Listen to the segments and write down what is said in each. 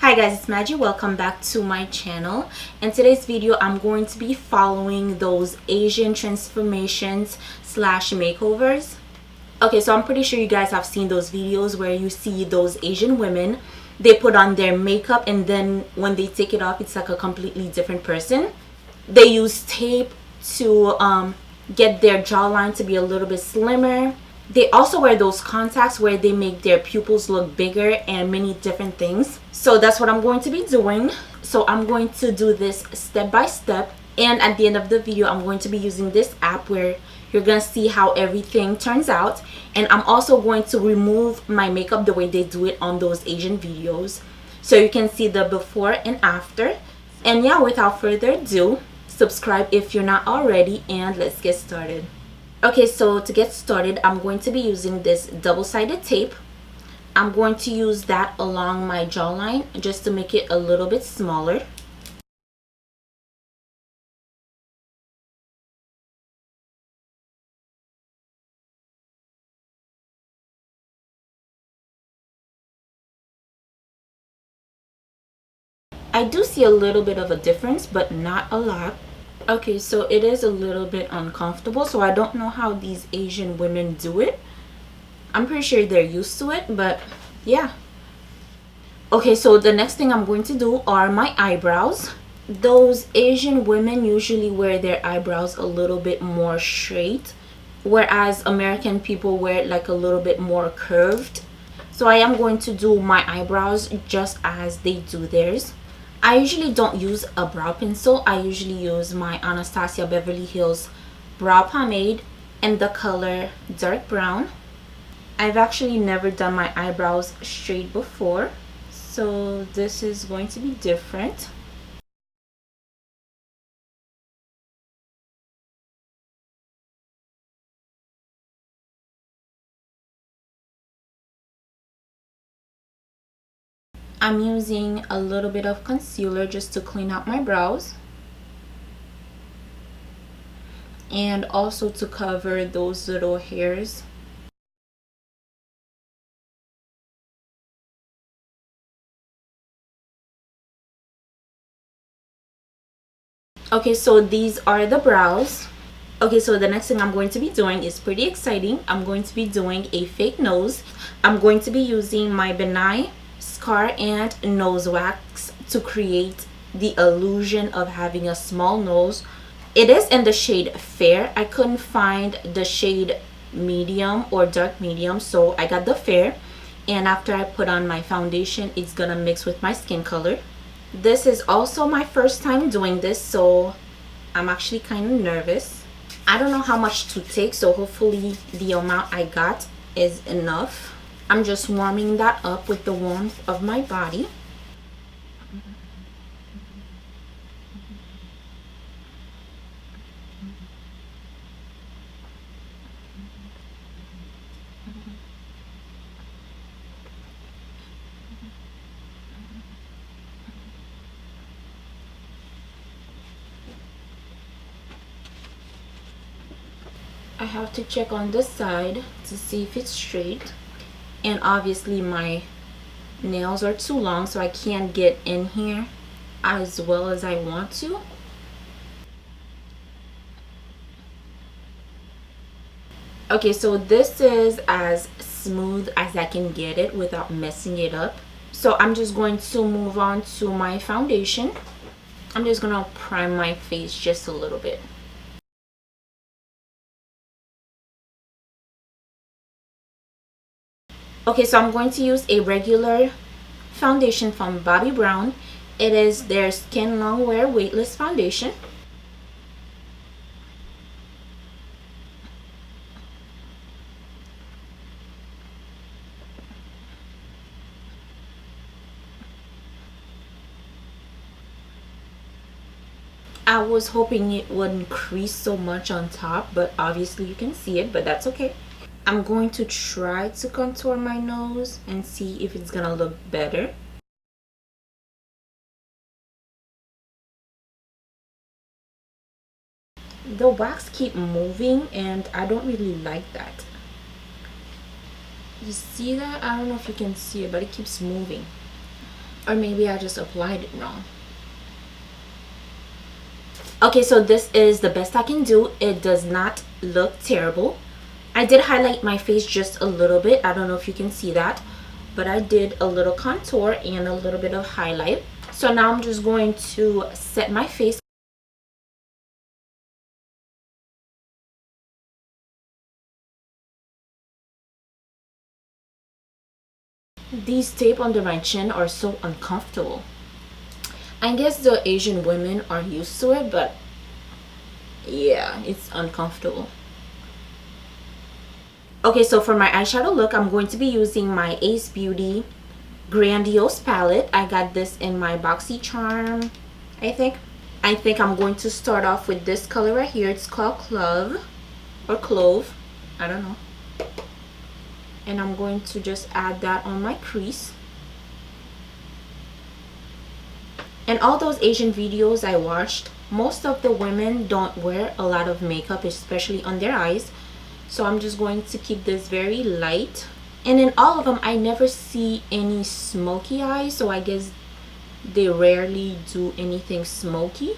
Hi guys, it's Maggie. Welcome back to my channel. In today's video, I'm going to be following those Asian transformations slash makeovers. Okay, so I'm pretty sure you guys have seen those videos where you see those Asian women, they put on their makeup and then when they take it off, it's like a completely different person. They use tape to get their jawline to be a little bit slimmer. They also wear those contacts where they make their pupils look bigger and many different things. So that's what I'm going to be doing. So I'm going to do this step by step. And at the end of the video, I'm going to be using this app where you're going to see how everything turns out. And I'm also going to remove my makeup the way they do it on those Asian videos. So you can see the before and after. And yeah, without further ado, subscribe if you're not already and let's get started. Okay, so to get started, I'm going to be using this double-sided tape. I'm going to use that along my jawline just to make it a little bit smaller. I do see a little bit of a difference, but not a lot. Okay, so it is a little bit uncomfortable, so I don't know how these Asian women do it. I'm pretty sure they're used to it, but yeah. Okay, so the next thing I'm going to do are my eyebrows. Those Asian women usually wear their eyebrows a little bit more straight, whereas American people wear it like a little bit more curved. So I am going to do my eyebrows just as they do theirs. I usually don't use a brow pencil. I usually use my Anastasia Beverly Hills brow pomade in the color dark brown. I've actually never done my eyebrows straight before, so this is going to be different. I'm using a little bit of concealer just to clean out my brows and also to cover those little hairs. Okay, so these are the brows. Okay, so the next thing I'm going to be doing is pretty exciting. I'm going to be doing a fake nose. I'm going to be using my Benai Scar and Nose Wax to create the illusion of having a small nose. It is in the shade Fair. I couldn't find the shade medium or dark medium, so I got the Fair. And after I put on my foundation, it's gonna mix with my skin color. This is also my first time doing this, so I'm actually kind of nervous. I don't know how much to take, so hopefully the amount I got is enough. I'm just warming that up with the warmth of my body. I have to check on this side to see if it's straight. And obviously my nails are too long, so I can't get in here as well as I want to. Okay, so this is as smooth as I can get it without messing it up. So I'm just going to move on to my foundation. I'm just gonna prime my face just a little bit. Okay, so I'm going to use a regular foundation from Bobbi Brown. It is their Skin Longwear Weightless Foundation. I was hoping it wouldn't crease so much on top, but obviously you can see it, but that's okay. I'm going to try to contour my nose and see if it's gonna look better. The wax keep moving and I don't really like that. You see that? I don't know if you can see it, but it keeps moving. Or maybe I just applied it wrong. Okay, so this is the best I can do. It does not look terrible. I did highlight my face just a little bit. I don't know if you can see that, but I did a little contour and a little bit of highlight. So now I'm just going to set my face. These tape under my chin are so uncomfortable. I guess the Asian women are used to it, but yeah, it's uncomfortable. Okay, so for my eyeshadow look, I'm going to be using my Ace Beauty Grandiose palette. I got this in my BoxyCharm, I think. I'm going to start off with this color right here. It's called Clove or Clove, I don't know. And I'm going to just add that on my crease. And all those Asian videos I watched, most of the women don't wear a lot of makeup, especially on their eyes. So I'm just going to keep this very light. And in all of them, I never see any smoky eyes, so I guess they rarely do anything smoky.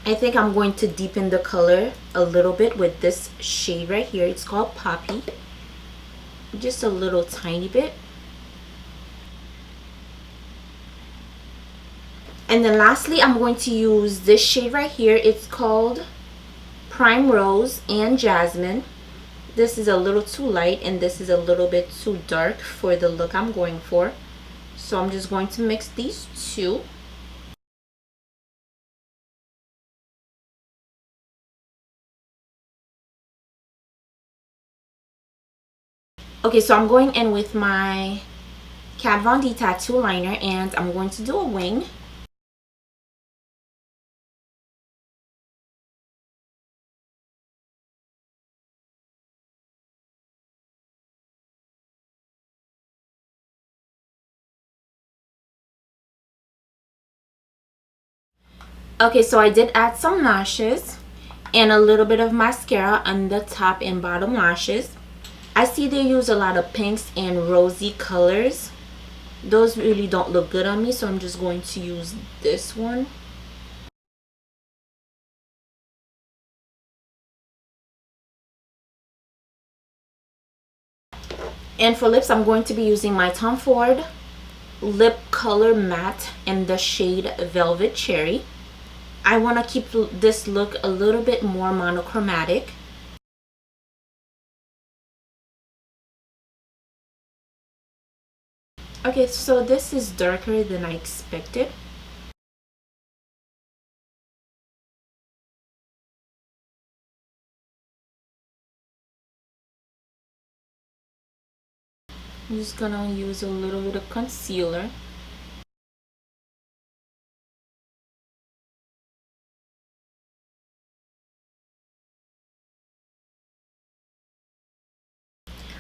I think I'm going to deepen the color a little bit with this shade right here. It's called Poppy. Just a little tiny bit. And then lastly, I'm going to use this shade right here. It's called Prime Rose and Jasmine. This is a little too light and this is a little bit too dark for the look I'm going for. So I'm just going to mix these two. Okay, so I'm going in with my Kat Von D tattoo liner and I'm going to do a wing. Okay, so I did add some lashes and a little bit of mascara on the top and bottom lashes. I see they use a lot of pinks and rosy colors. Those really don't look good on me, so I'm just going to use this one. And for lips, I'm going to be using my Tom Ford Lip Color Matte in the shade Velvet Cherry. I want to keep this look a little bit more monochromatic. Okay, so this is darker than I expected. I'm just gonna use a little bit of concealer.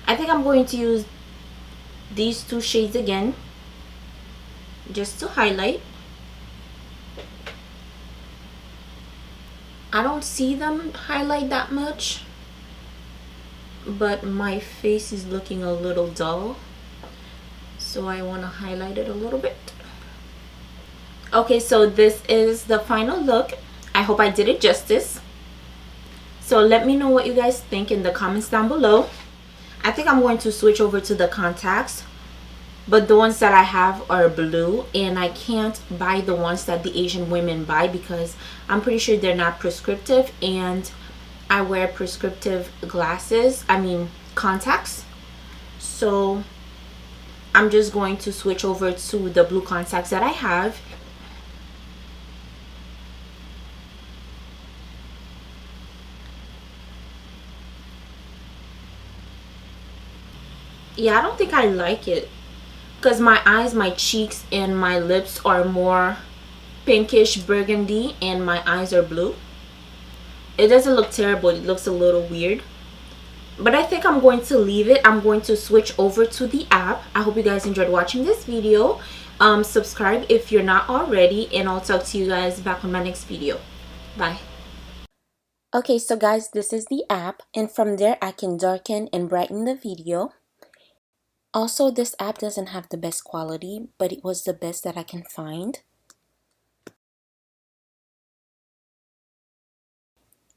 I think I'm going to use these two shades again just to highlight. I don't see them highlight that much, but my face is looking a little dull, so I want to highlight it a little bit. Okay, so this is the final look. I hope I did it justice. So let me know what you guys think in the comments down below. I think I'm going to switch over to the contacts, but the ones that I have are blue and I can't buy the ones that the Asian women buy because I'm pretty sure they're not prescriptive, and I wear prescriptive glasses, I mean contacts. So I'm just going to switch over to the blue contacts that I have. Yeah, I don't think I like it because my eyes, my cheeks, and my lips are more pinkish burgundy and my eyes are blue. It doesn't look terrible, it looks a little weird, but I think I'm going to leave it. I'm going to switch over to the app. I hope you guys enjoyed watching this video. Subscribe if you're not already, and I'll talk to you guys back on my next video. Bye. Okay, so guys, this is the app, and from there I can darken and brighten the video. Also, this app doesn't have the best quality, but it was the best that I can find.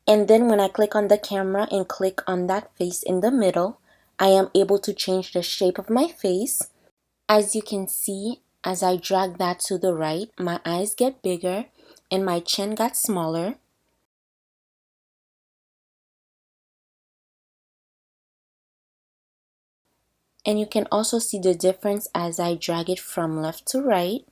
And then when I click on the camera and click on that face in the middle, I am able to change the shape of my face. As you can see, as I drag that to the right, my eyes get bigger and my chin got smaller. And you can also see the difference as I drag it from left to right.